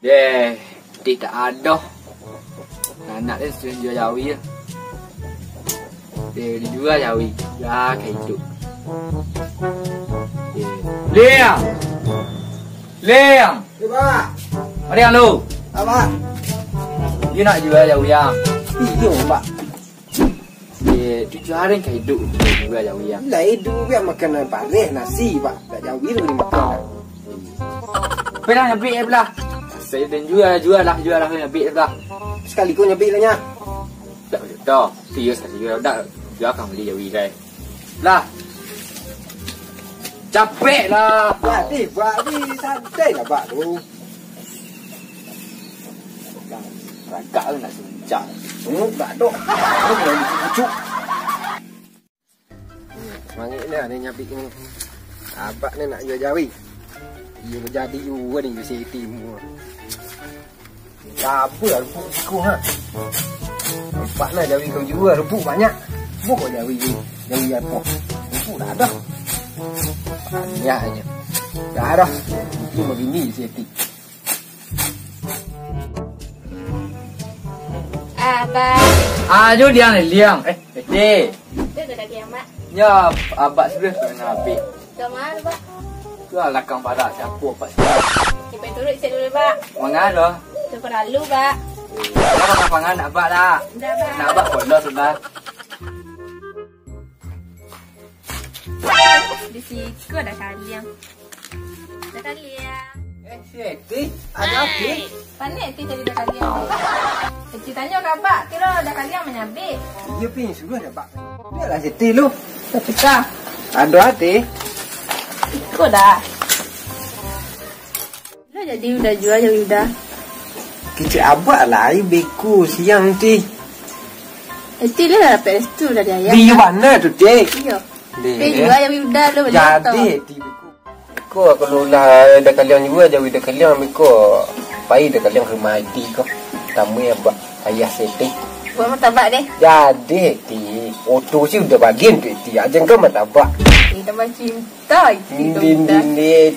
Deh, tidak ada. Anak dia sering jual jawi ya. Dia dijual jawi. Ya, kayak hidup. Liang! Liang! Ya, Pak. Mari yang lu. Apa? Dia nak jual jawi yang. Iya, Pak. Dia dijualin kayak hidup. Dia jual jawi yang. Lah hidup biar makan balik nasi, Pak. Tak jauh itu dimakan. Belah nyabik ya belah. Saya dan jual lah nyabik belah. Sekali kau nyabik lah nya. Dah, serius jual dah. Jual akan beli jawi kan. Lah. Capek lah. Jadi, Pak, ni santai lah, Pak tu. Ragak nak sencak. Tak ada. Aku boleh dicucuk. Mangit ni ada nyabik ni. Abang ni nak jual jawi. Ia jadi juga ni jual siti semua. Apa lah rupuk aku ha. Nampak nak jawi kau jual rupuk banyak. Bukan jawi ni. Jawi apa? Rupuk dah ada. Banyaknya. Dah ada. Cuma bini siti. Abang. Ajo dia ni liang. Dek. Itu dah kiam, Mak. Ya, abang sudah kena ambil. Dah mana, Pak? Tu lah lakang pada siapa apa sih. Kita turut set dulu, Pak. Mengada. Tu perlu, Pak. Dah makan pangan nak abang dah. Dah, Pak. Nak abang pula sudah. Di situ ada kaliang. Ada kaliang. Siti, ada apa? Pandai ti jadi dah kaliang. Ceritanya ke Pak, kira dah kaliang menyabik. Dia punya suruh dah, Pak. Biarlah siti lu. Tapi kah? Ada hati. Ikut dah. Dah jadi udah jual jadi udah. Kecil abak lah, air beku siang ti. Itu dia dah dapat restu dah dia. Di mana tu, Cik? Iya. Tapi jual jadi udah lu beli Jadi, ti beku. Ko kalau lah dah kalian juga jauh dah kalian ambil ko. Pai dah kalian ke mati ko. Tamu yang buat ayah setting. Buat martabak deh. Jadi, ti. Oto sih udah bagian tu, ti. Aja kau martabak. Kita tambah cinta. Din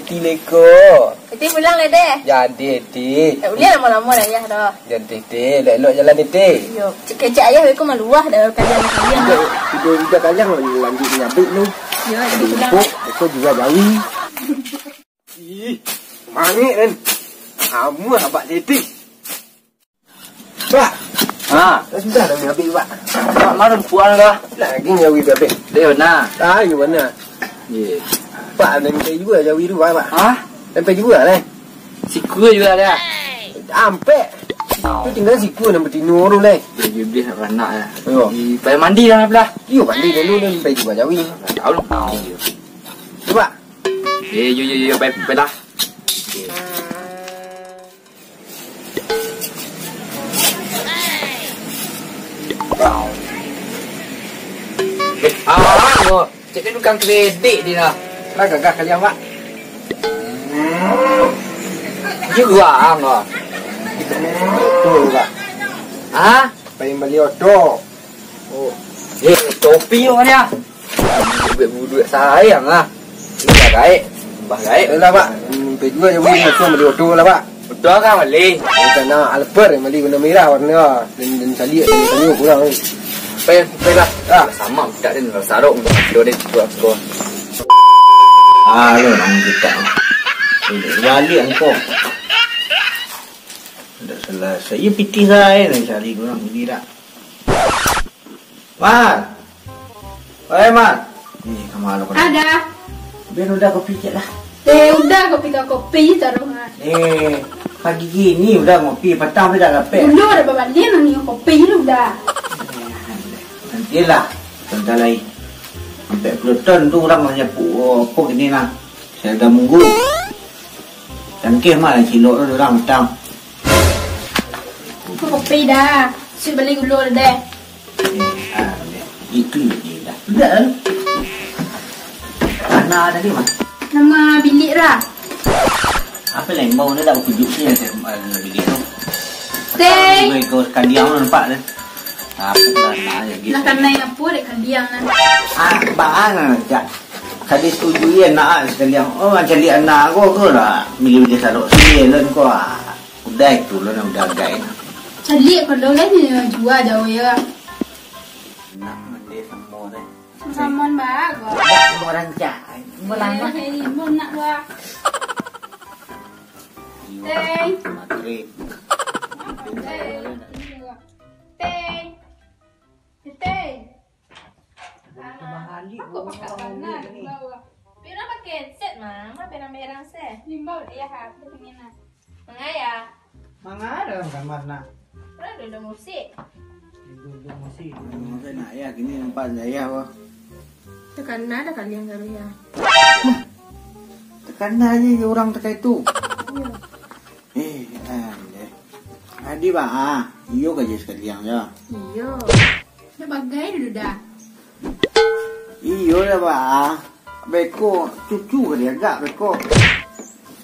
ti leko. Itu pulang lah deh. Jadi, ti. Tak boleh lama-lama dah ayah dah. Jadi, ti. Lelok jalan ni, ti. Yo, kecik ayah aku maluah dah kalian. Tiga kalian lanjut nyabik lu. Yo, jadi pulang. Aku juga jawi. Ih, mangit kan. Kamu abak jadi. Pak. Ha, Dah sudah dah nyabik, Pak. mak marun puan lah. Lagi jawi bebek. Dia mana? Ah, you mana? Ye. Pak, nampak juga jawi tu, Pak. Ah, Nampak juga lah. siku juga dia. Ampe. Tu tinggal siku nama tino tu lah. Dia beli nak ya. Yo. Payah mandi dah belah. You mandi dulu ni nampak juga jawi. Tahu lu. Coba. Yo, baik lah. Cik ni bukan kredit dia lah. Lah gagah kalian, Pak. Dia uang lah. Tu, Pak. Ha? Pengen beli oto. Oh. Topi tu dia. Duit sayang lah. Dah gaib. Bah gaib. Lah, Pak. Nampak juga jawi macam beli oto lah, Pak. Betul kan beli? Kita nak alper beli warna merah warna dan saliak dan tanyu kurang ni. Payah lah. Sama tak ada nak sarung untuk dia dia tu. Lu orang kita. Balik engkau. Dah selesai. Ya piti saya nak cari orang beli dah. Mat. Oi Mat. Ni kamu kau. Ada. Biar udah kopi je lah. Udah kopi taruh. Pagi gini udah ngopi, petang dah dapat. Dulu ada bapak dia nak minum kopi lu dah. Nantilah, bentar lagi. Sampai peloton tu orang banyak pok ini lah. Saya dah munggu. Tangkih mah cilok tu orang petang. Kopi dah. Sudah beli gula dah. Itu dia dah. Dah. Mana tadi mah? Nama bilik lah. Apa lain bau ni dah berkujuk ni saya bilik tu. Teh. Kau kadiang nampak dah. Apa dah nak lagi. Nak kanai apa dek kalian lah. Bang aja. Tadi setuju ya nak sekalian. Oh macam dia anak aku ke lah. Milih dia salok sini lah kau. Udah itu lo udah gain. Calik kalau lah ni jual dah ya. Nak mandi semua deh. Samon bagus. Semua rancak. Melangkah. Ini mau nak buat. Teng. Matri. Teng. Teng. Aku pakai mana? Pira pakai set mah, apa pira merah set? Limbau ya ha, pengen nak. Mengaya. Mangada kamar nak. Pernah ada musik. Saya nak ya gini nampak saya wah. Tekan ada kali yang baru ya. Tekan aja orang tekan itu. Adi ba iyo kerja sekalian ya. Iyo. Sebagai dulu dah. Iyo lah ba. Beko cucu dia agak beko.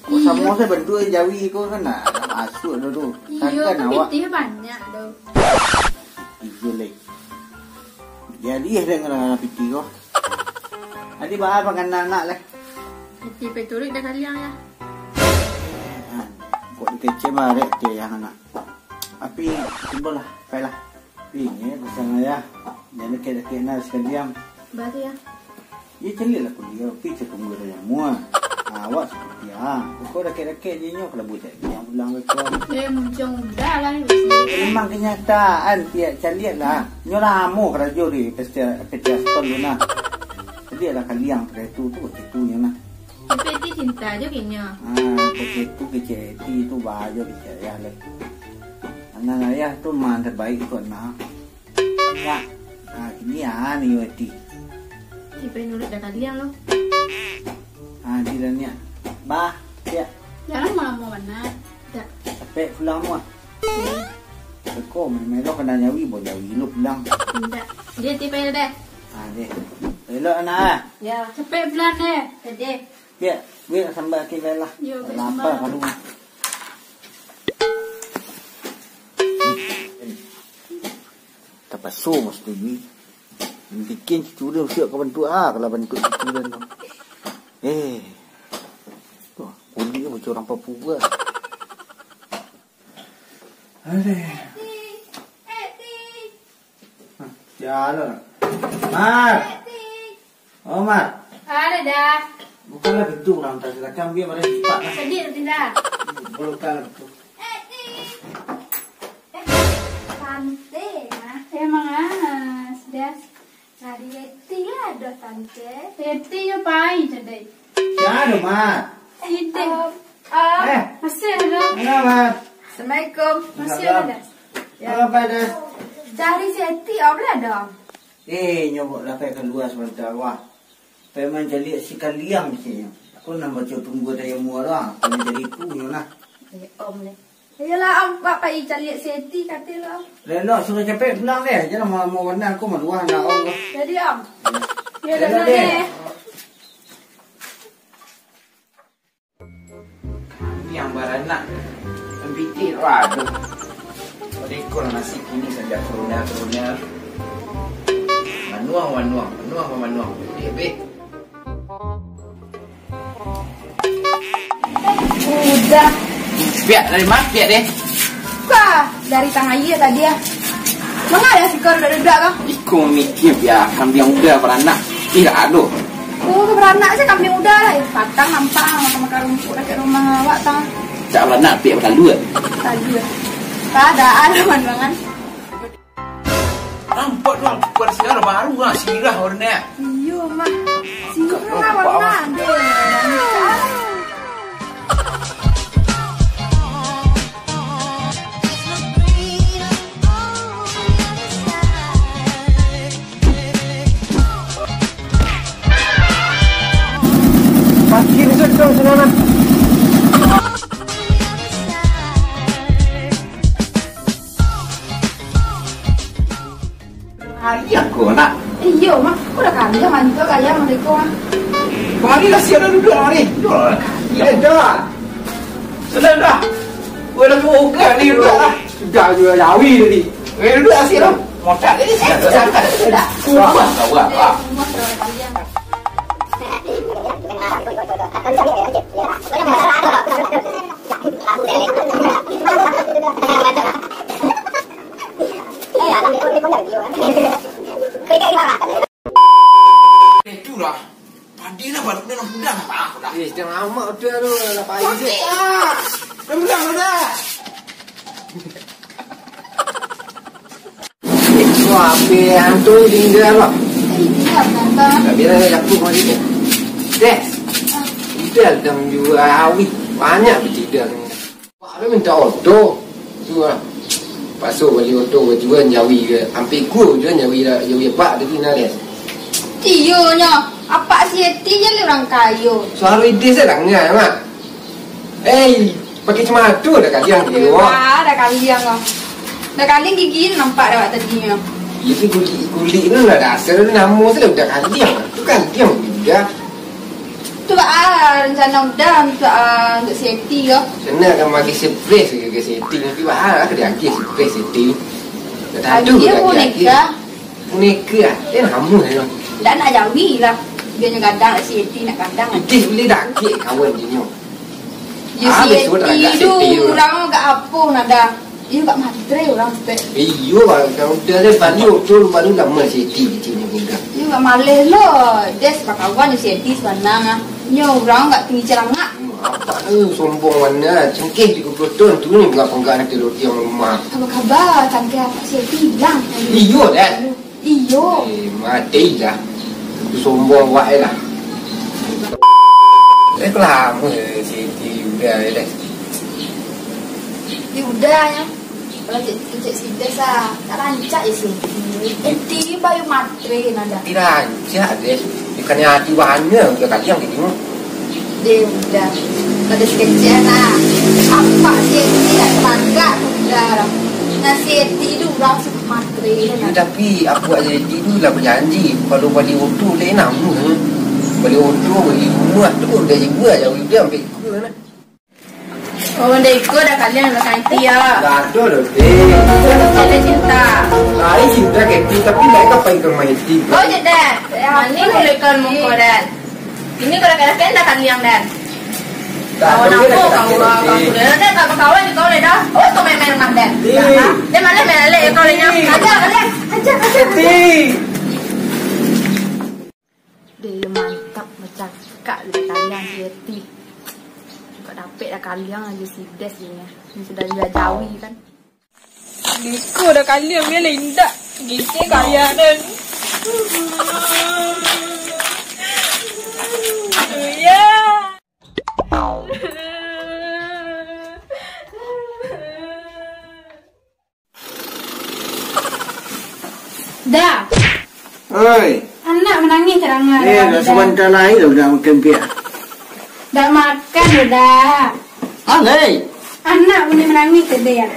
Sama saya bentuk Jawi ko kan nak masuk dulu. Iyo Takkan awak. piti banyak dah. Iyo leh. Jadi dengan piti ko. Adi ba makan anak leh. Piti peturik dah kali yang ya. Kok dikece marek dia yang anak. Api timbul lah, baiklah. Ini pasang ayah. Jadi kena sekalian. Berarti ya. Ia celil aku dia, pi cakap muda yang mua. Awak seperti kau rakyat-rakyat je nyok kalau buat yang pulang betul. Dia muncung dah lah ni. Memang kenyataan pihak calian lah. Nyoramu kerja di pesta stol lu nah. Jadi ada kalian kereta tu itunya nah. Peti cinta je kena. Itu keceti itu baju bicara le. Anak ayah tu man terbaik tu nak. Ya. Ini ni weti. Tipe nurut dah kali yang lo. Dilanya. Bah, ya. Jangan malam mau mana. Tak. Sampai pulang mu. Kau melok kena nyawi boleh nyawi lu pulang. Tidak. Dia tipe dah. Deh. Elok anak. Ya. Sampai bulan deh. Jadi. Ya, biar sampai kita lah. Yo, Lapar kalau. Tapi so mesti ni. Bikin cucu dia siap kau bantu kalau bantu cucu dia tu. Tu, kulit macam orang Papua. Jalan. Mat. Oh, Mat. Ada dah. Bukanlah betul orang tak silakan biar mereka cepat. Sedih tidak? Bukanlah betul. Tante, emang sudah dari Eti lah ada tante. Eti yo pai jadi. Siapa Mat? Eti. Masih ada. Mana Mat? Assalamualaikum. Masih ada. Apa dah? Dari si Eti apa ada? Nyobok lah pakai keluar sebentar wah. Memang jadi si kalian mestinya. Aku nak baca tunggu dari mua lah. Kena jadi punya lah. Om ni. Yalah om bapak cari si Eti kata lo. Lelok suruh capek pulang deh. Jangan mau warna aku maluah nak om. Jadi om. Ya Lelok dah deh. deh. Kami yang beranak membitik waduh. Rekor nasi kini sejak corona. Manuang. Bebek. Udah. Biar dari mana? Biar deh. Kah dari tangan iya tadi ya. Mana ada si kor udah kan? Iku mikir ya kambing udah beranak. Tidak ada. Oh beranak sih kambing udah lah. Patang nampak makan rumput dekat rumah awak tang. Tak beranak biar berlalu. Tadi ya. Ada banget. Nampak doang bukan sirah baru lah sirah warna. Iya mah. Sirah warna deh. Makin sedang senang. Hari aku nak. Iya mah. Kau dah kaya mantap kaya mereka. Kemari lah siapa duduk mari. Ya dah. Sudah dah. Gua dah buka ni duduk lah. Sudah juga Jawi tadi. Duduk lah siapa. Motak ni siapa sangat. Sudah. Kuat awak. Semua terus kalian. Aku dah. Padi dah baru dia nak pudang apa dah. Jangan amat udah tu lah pagi je. Dah pudang dah. Wah, apa hantu tinggal lah. Iya, Tante. Tak bila aku mari ni. Des. Tidak dang jual awit. Banyak bertidak ni. Wah, dia minta auto. Tu lah. Pasuk balik auto jual nyawi ke. Hampir ku jual nyawi dah. Nyawi apa dia tinggal dia. Tiyonya. Apa sih ti je orang kayu. Suara ide saya dah ngah mak. Pakai cemadu dah kalian dia. Wah, dah kalian kau. Dah kalian gigi nampak dah tadi ni. Itu kulit ni lah dasar dia nama saya udah kalian. Tu kalian juga. Tu rencana udah untuk safety ke. Sana akan bagi spray ke setting. Tapi bahar ke dia lagi spray setting. Dia boneka. Boneka ah. Dia nama dia. Dah nak jawi lah. Biarnya kadang nak safety nak kadang. Itu boleh dah kek kawan dia ni. You safety tu orang kat apa nak dah. You kat matre orang stay. Iyo kalau dia balik betul baru lama setting di sini juga. You kat malih lo. Des kawan you safety sebenarnya. Nyo orang kat tinggi cerangak. Apa tu sombong mana? Cengkeh di betul tu ni bukan penggalan di roti yang rumah. Apa khabar? Cangkeh apa safety bilang. Iyo dah. Iyo. Mati dah. Tu sombong buat lah. Saya lama setting udah dah. Ya udahnya. Kalau cek sides lah. Tak rancak je safety. Enti bayu matre nada. Tidak aja deh. Bukannya hati wahana udah kalian gitu. Dia udah. Ada sketch lah. Apa safety tak terangga udah. Nah safety tu orang suka matre. Tapi aku aja itu lah berjanji kalau balik waktu dia nak balik waktu balik rumah tu dia juga jauh dia sampai ke mana. Oh, dah ikut dah kalian dah kanti ya. Dah ada dah deh. Ada cinta. Lai cinta keti tapi lai kau pergi ke maiti. Oh, Dad. Ini boleh kan muka Dad. Ini kalau kalian dah kalian Dad. Kawan aku, kawan Dad, kawan kau le dah. Oh, kau main rumah Dad. Dia mana main le kau le nya. Aja. Dia mantap macam kak le kalian Yeti. Kau dapat dah kalian aja si Des ni. Ni sudah jawi kan. Liko dah kalian dia lindak. Gitu kalian dan. Ya. Dah. Oi. Anak menangis cerangan. Dah sebentar lagi dah makan piak. Dah makan dah. Alai. Anak punya menangis tadi ya.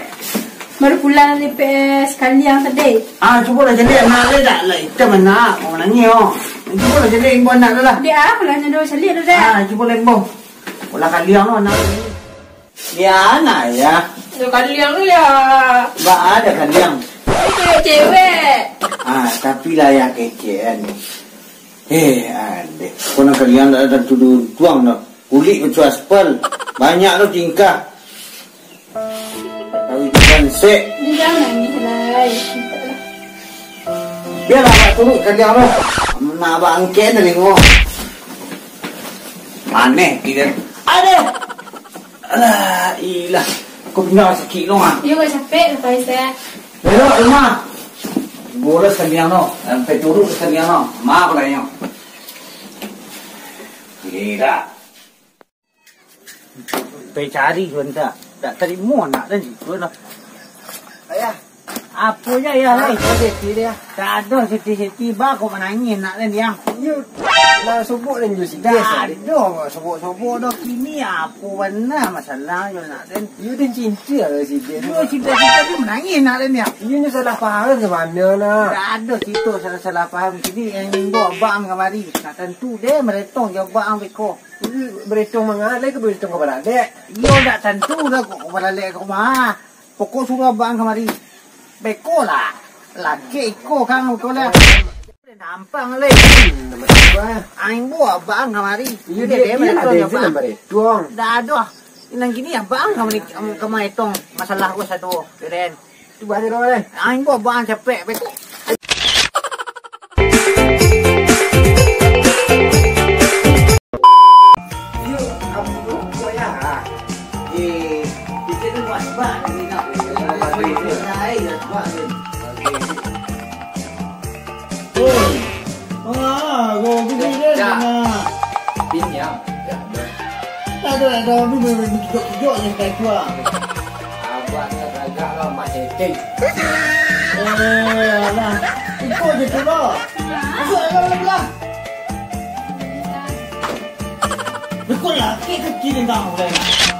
Baru pulang dari PS kalian tadi. Cuba lah jadi anak dia tak lah. Kita mana orang nangis oh. Cuba lah jadi ibu anak dia lah. Dia apa lah nado salik tu dah. Cuba lah ibu. Olah kalian oh anak. Dia anak ya. Tu kalian tu ya. Ba ada kalian. Itu cewek. Tapi lah ya kece ni. Ada. Kau nak kalian ada tuduh tuang dah. Kulit betul aspal. Banyak tu tingkah. Kau jangan sek. Dia jangan nangis lah. Biarlah abang turut kalian tu. Nak abang angkat dari ngomong. Mana kita? Ada. Alah, ilah. Kau punya sakit tu ah. Dia kau capek lepas saya. Belok rumah. Bola kalian tu. Sampai turut kalian tu. Maaf lah yang. Tidak. Pergi cari sebentar. Tak terima nak dan juga lah. Ayah. Apa je ayah lah. Seti dia. Tak ada seti-seti. Bah kau menangis nak dan dia. Lah subuk dan jual Tak ada. Sobok-sobok dah. Kini apa benar masalah you nak dan. You dah cinta lah si dia. You cinta-cinta tu menangis nak dan dia. You ni salah faham ke mana nak. Tak ada situ salah faham. Kini yang bawa abang kemari. Tak tentu dia meretong jawab abang beko. Berhitung mengalai ke berhitung kepada adik? Yo tak tentu dah kok kepada lek kau mah. Pokok suruh abang kemari. Beko lah. Laki iko kan kau lah. Nampang le. Nama siapa? Aing bawa abang kemari. You dia ada berhitung. Dah ada. Inang gini abang kemari tong masalah gua satu. Keren. Tu balik orang. Aing bawa abang capek beko. ayam. Ada tu tunjuk yang kayak gua. Abang teragak lah mak setting. Alah, ikut je tu lah. Masuk dalam belah. Ikutlah, kek kecil yang tahu dah.